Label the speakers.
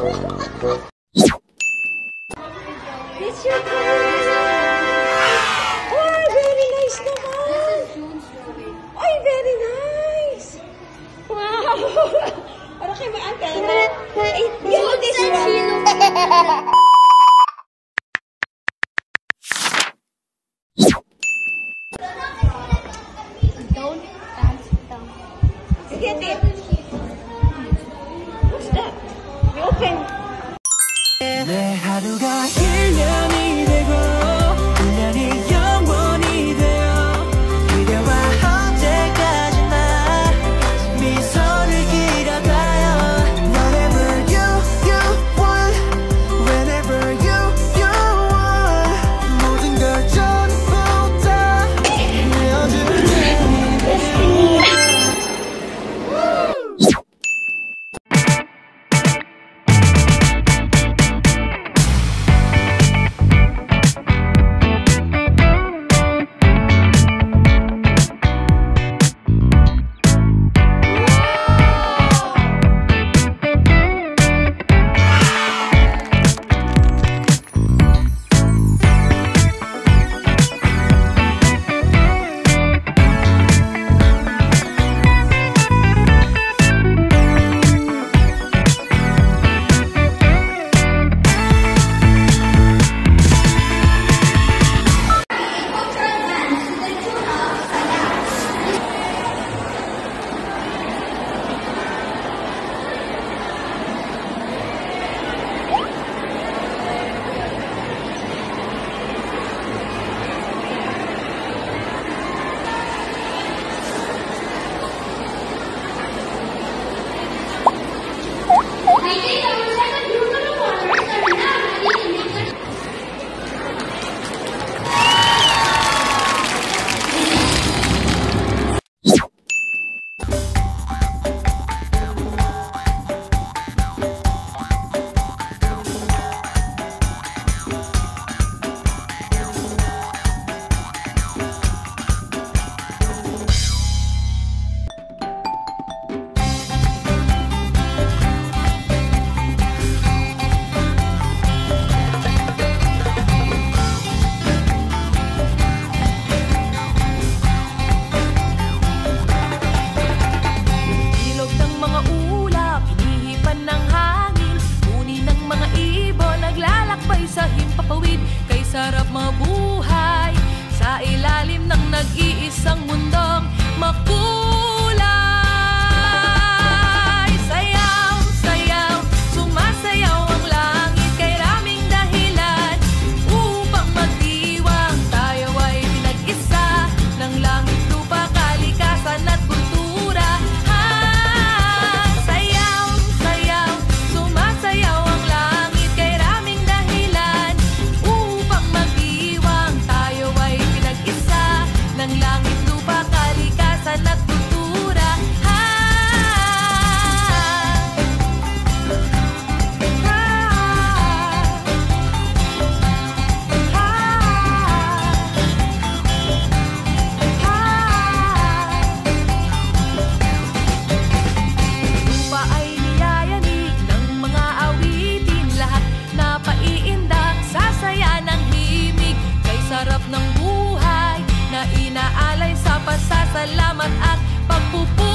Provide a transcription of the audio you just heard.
Speaker 1: It's your color. Oh, very nice naman. Ay, very nice. Wow. Para kayo may antena. You know this one.
Speaker 2: Don't dance down.
Speaker 1: Get it. What's that? You open.
Speaker 3: 내 하루가 1년이 되고 1년이 영원이 되어 그대와 언제까지나 미소를 길어가요 Whatever you want Whenever you want 모든 걸 전부 다 내어줄 테니
Speaker 4: sarap mabuhay sa ilalim ng nag-iisang mundong makulay. Sayaw, sayaw, sumasayaw ang langit kay raming dahilan upang magdiwang. Tayo ay pinag-isa ng langit, lupa, kalikasan at kultura. Sayaw, sayaw, sumasayaw ang langit kay raming dahilan upang magdiwang. Tayo ay pinag-isa ng langit, lupa, kalikasan at kultura. Lupa ay niyayanig ng mga awitin, lahat na paiindak, sasaya ng himig. Kay sarap ng buhay na inaalay sa pasasalamat at pagpupuri.